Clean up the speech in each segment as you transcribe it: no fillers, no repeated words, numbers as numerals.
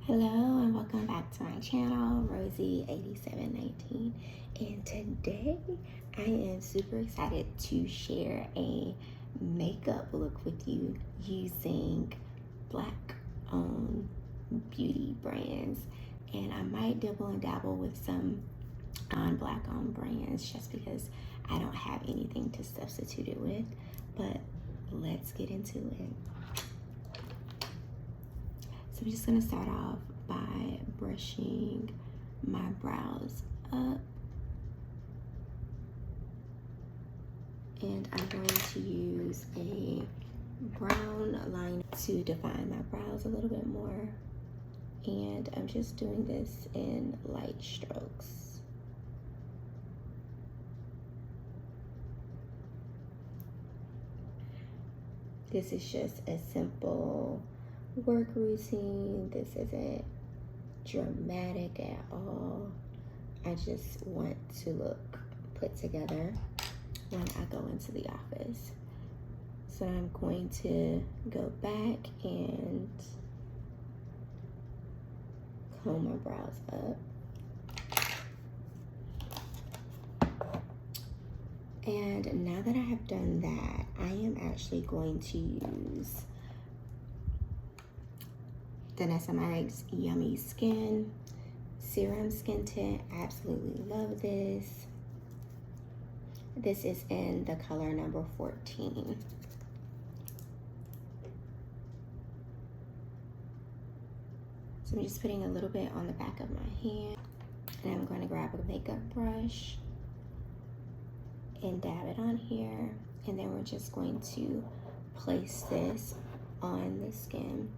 Hello and welcome back to my channel, Rosie8719, and today I am super excited to share a makeup look with you using black owned beauty brands, and I might dibble and dabble with some non-black owned brands just because I don't have anything to substitute it with, but let's get into it. So I'm just gonna start off by brushing my brows up. And I'm going to use a brown line to define my brows a little bit more. And I'm just doing this in light strokes. This is just a simple work routine. This isn't dramatic at all. I just want to look put together when I go into the office. So I'm going to go back and comb my brows up. And now that I have done that, I am actually going to use Vanessa Mike's Yummy Skin Serum Skin Tint. I absolutely love this. This is in the color number 14. So I'm just putting a little bit on the back of my hand, and I'm going to grab a makeup brush and dab it on here, and then we're just going to place this on the skin.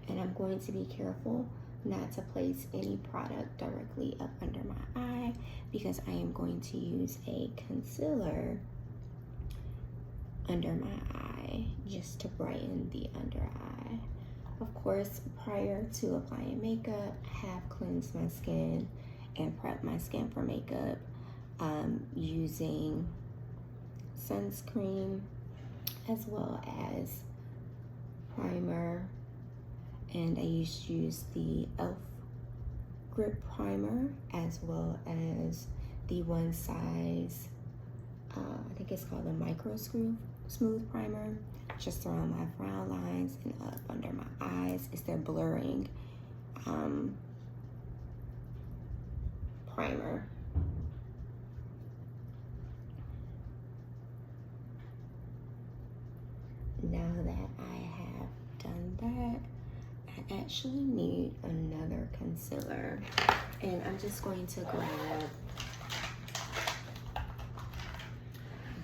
And I'm going to be careful not to place any product directly up under my eye because I am going to use a concealer under my eye just to brighten the under eye. Of course, prior to applying makeup, I have cleansed my skin and prepped my skin for makeup using sunscreen as well as primer. And I used to use the e.l.f. Grip Primer as well as the one size, I think it's called the Micro Smooth Primer, just around my frown lines and up under my eyes. It's their blurring primer. Now that I have done that, I actually need another concealer, and I'm just going to grab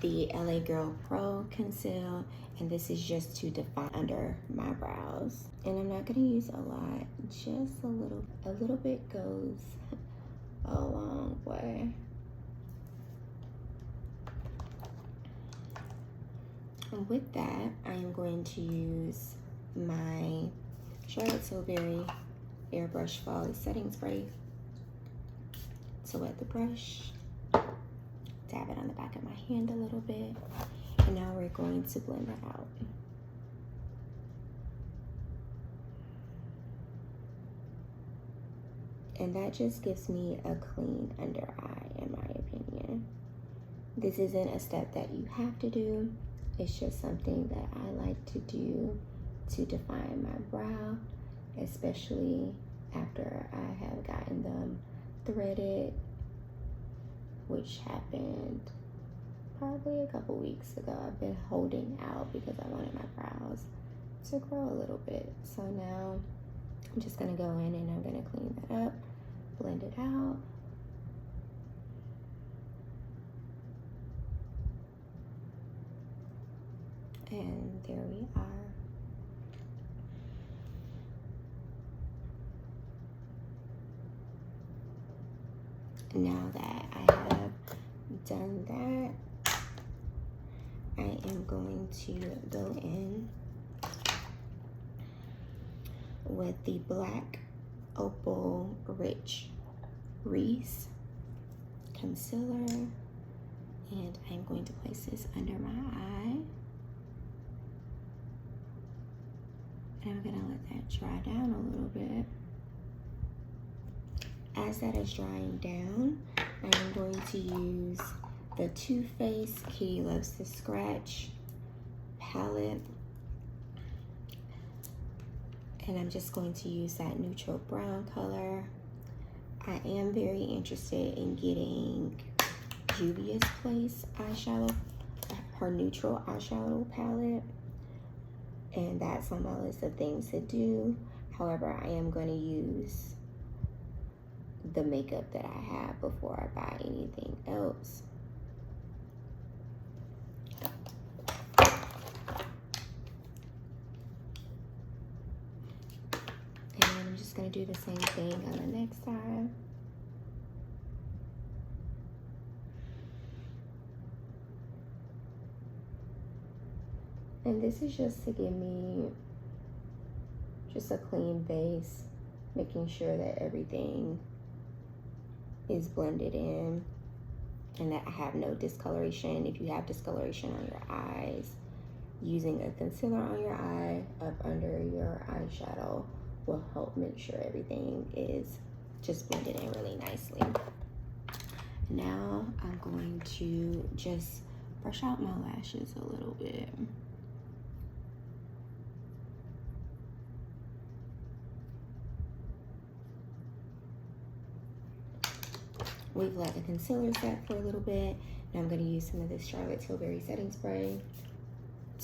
the LA Girl Pro Conceal, and this is just to define under my brows. And I'm not going to use a lot, just a little. A little bit goes a long way. And with that, I am going to use my Charlotte Tilbury Airbrush Flawless Setting Spray to wet the brush, dab it on the back of my hand a little bit, and now we're going to blend that out. And that just gives me a clean under eye, in my opinion. This isn't a step that you have to do. It's just something that I like to do to define my brow, especially after I have gotten them threaded, which happened probably a couple weeks ago. I've been holding out because I wanted my brows to grow a little bit. So now I'm just gonna go in and I'm gonna clean that up, blend it out. And there we are. Now that I have done that, I am going to go in with the black Opal Rich Reese concealer, and I'm going to place this under my eye. And I'm gonna let that dry down a little bit. as that is drying down, I am going to use the Too Faced Kitty Loves to Scratch palette. And I'm just going to use that neutral brown color. I am very interested in getting Juvia's Place eyeshadow, her neutral eyeshadow palette. And that's on my list of things to do. However, I am going to use the makeup that I have before I buy anything else. And I'm just going to do the same thing on the next side. And this is just to give me just a clean base, making sure that everything is blended in and that I have no discoloration. If you have discoloration on your eyes, using a concealer on your eye up under your eyeshadow will help make sure everything is just blended in really nicely. Now I'm going to just brush out my lashes a little bit. We've let the concealer set for a little bit. Now I'm going to use some of this Charlotte Tilbury setting spray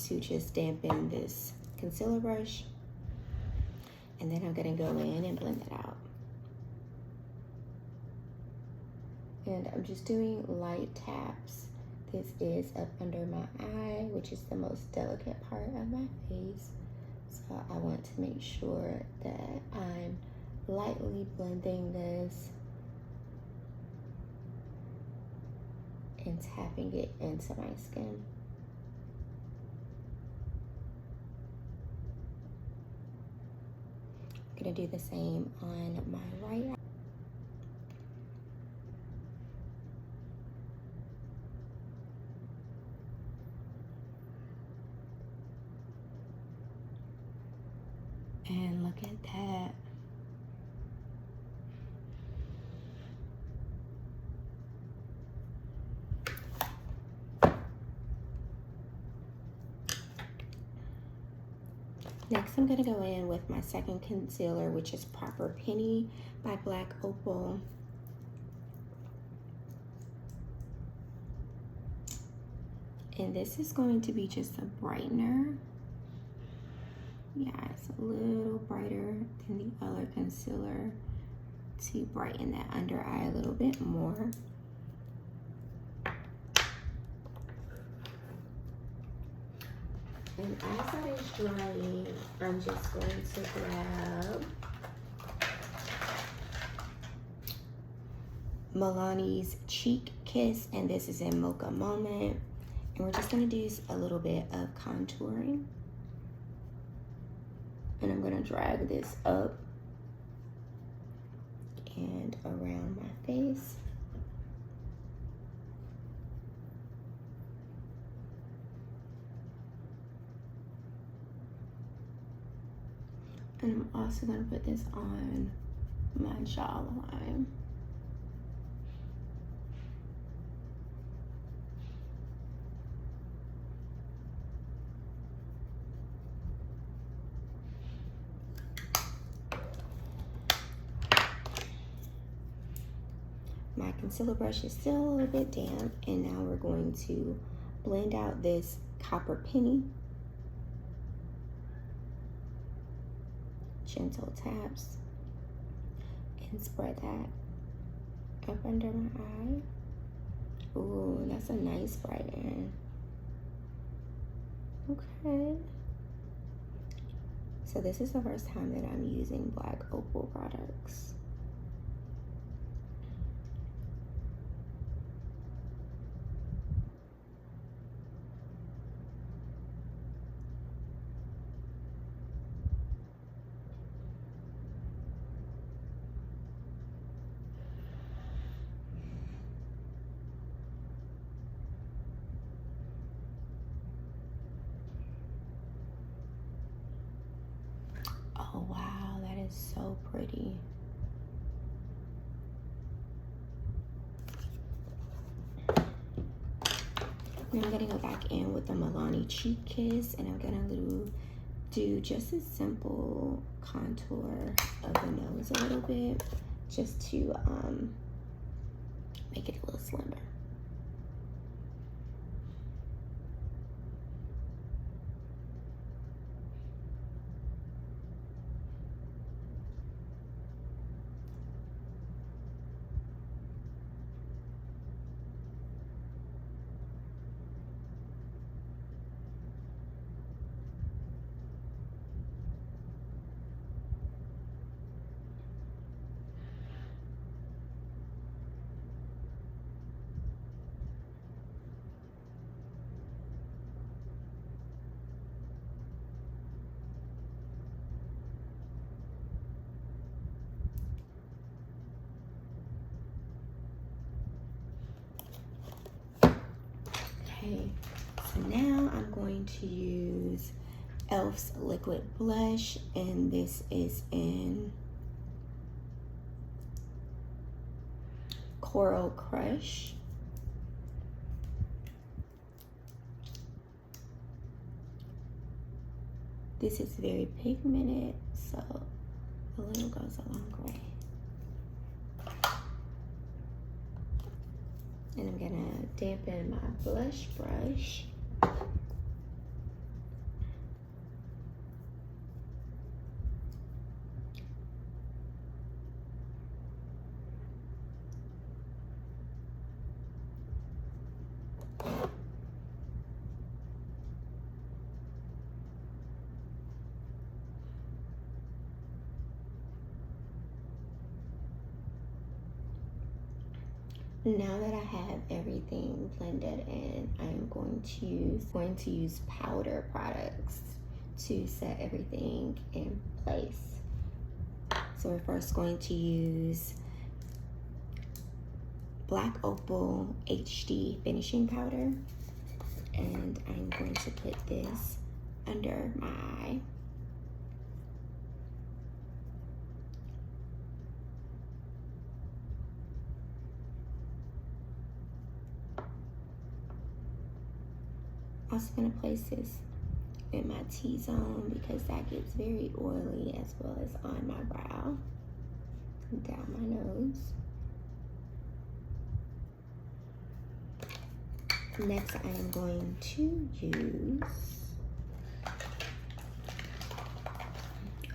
to just dampen this concealer brush. And then I'm going to go in and blend it out. And I'm just doing light taps. This is up under my eye, which is the most delicate part of my face. So I want to make sure that I'm lightly blending this and tapping it into my skin. I'm gonna do the same on my right eye. And look at that. Next, I'm going to go in with my second concealer, which is Proper Penny by Black Opal. And this is going to be just a brightener. Yeah, it's a little brighter than the other concealer to brighten that under eye a little bit more. And as that is drying, I'm just going to grab Milani's Cheek Kiss, and this is in Mocha Moment. And we're just going to do a little bit of contouring. And I'm going to drag this up and around my face. And I'm also going to put this on my jawline. My concealer brush is still a little bit damp, and now we're going to blend out this Copper Penny. Gentle taps and spread that up under my eye. Ooh, that's a nice brighten. Okay. So this is the first time that I'm using Black Opal products. Oh wow, that is so pretty. And I'm gonna go back in with the Milani Cheek Kiss, and I'm gonna do just a simple contour of the nose a little bit, just to make it a little slimmer. Okay, so now I'm going to use e.l.f.'s liquid blush, and this is in Coral Crush. This is very pigmented, so a little goes a long way. And I'm gonna dampen my blush brush. Now that I have everything blended in, I am going to use powder products to set everything in place. So we're first going to use Black Opal HD finishing powder, and I'm going to put this under my eye. Also gonna place this in my T-zone because that gets very oily, as well as on my brow and down my nose. Next, I am going to use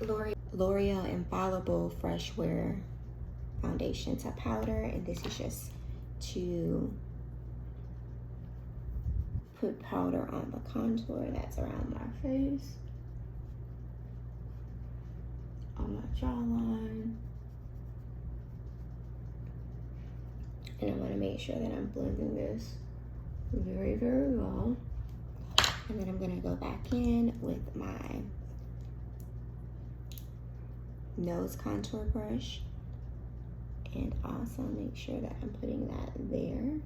L'Oreal Infallible Fresh Wear Foundation to powder, and this is just to put powder on the contour that's around my face, on my jawline. And I want to make sure that I'm blending this very, very well. And then I'm going to go back in with my nose contour brush and also make sure that I'm putting that there.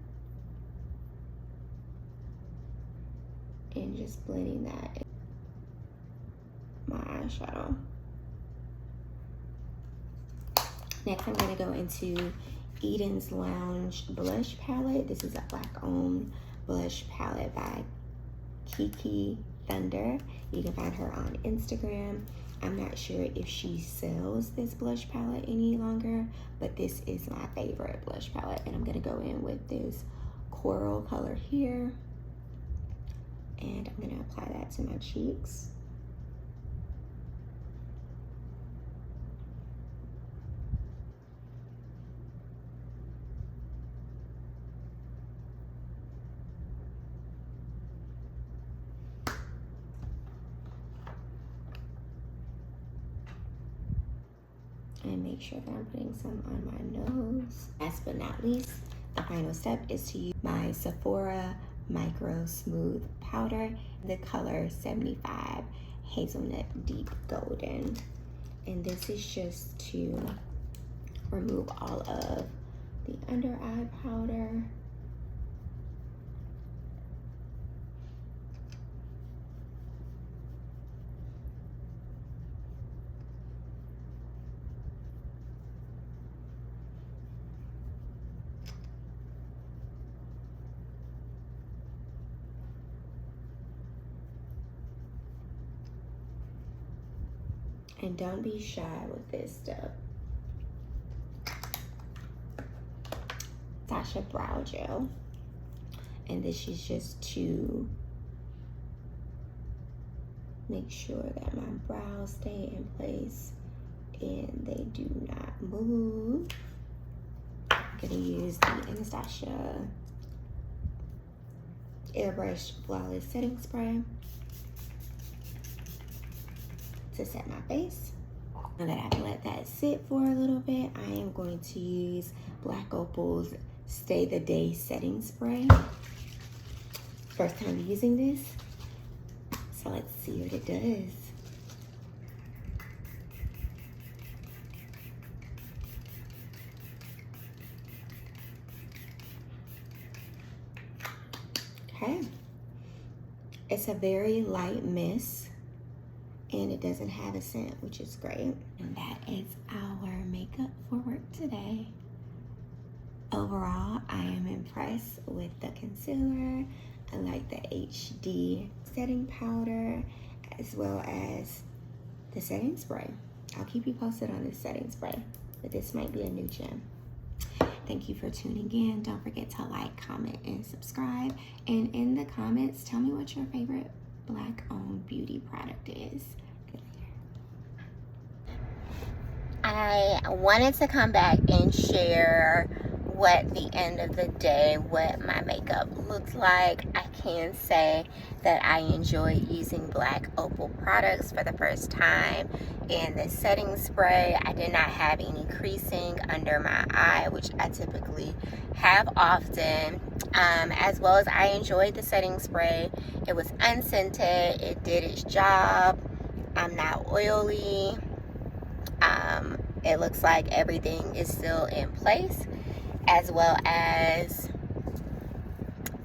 And just blending that in my eyeshadow. Next, I'm gonna go into Eden's Lounge blush palette. This is a Black-owned blush palette by Kiki Thunder. You can find her on Instagram. I'm not sure if she sells this blush palette any longer, but this is my favorite blush palette. And I'm gonna go in with this coral color here. And I'm gonna apply that to my cheeks. And make sure that I'm putting some on my nose. Last but not least, the final step is to use my Sephora Micro Smooth Powder, the color 75 Hazelnut Deep Golden. And this is just to remove all of the under eye powder. And don't be shy with this stuff. Sasha Brow Gel. And this is just to make sure that my brows stay in place and they do not move. I'm gonna use the Anastasia Airbrush Flawless Setting Spray to set my face. Now that I've let that sit for a little bit, I am going to use Black Opal's Stay the Day Setting Spray. First time using this, so let's see what it does. Okay, it's a very light mist and it doesn't have a scent, which is great. And that is our makeup for work today. Overall, I am impressed with the concealer. I like the HD setting powder as well as the setting spray. I'll keep you posted on this setting spray, but this might be a new gem. Thank you for tuning in. Don't forget to like, comment, and subscribe. And in the comments, tell me what your favorite Black-owned beauty product is. I wanted to come back and share what the end of the day, what my makeup looks like. I can say that I enjoy using Black Opal products for the first time. In the setting spray, I did not have any creasing under my eye, which I typically have often. As well as I enjoyed the setting spray. It was unscented, it did its job. I'm not oily. It looks like everything is still in place, as well as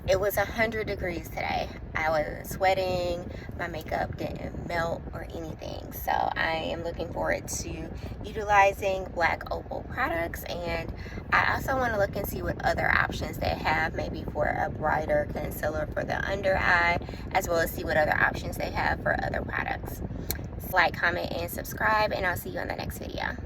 it was 100 degrees today. I wasn't sweating, my makeup didn't melt or anything. So I am looking forward to utilizing Black Opal products, and I also want to look and see what other options they have, maybe for a brighter concealer for the under eye, as well as see what other options they have for other products. Like, comment, and subscribe, and I'll see you on the next video.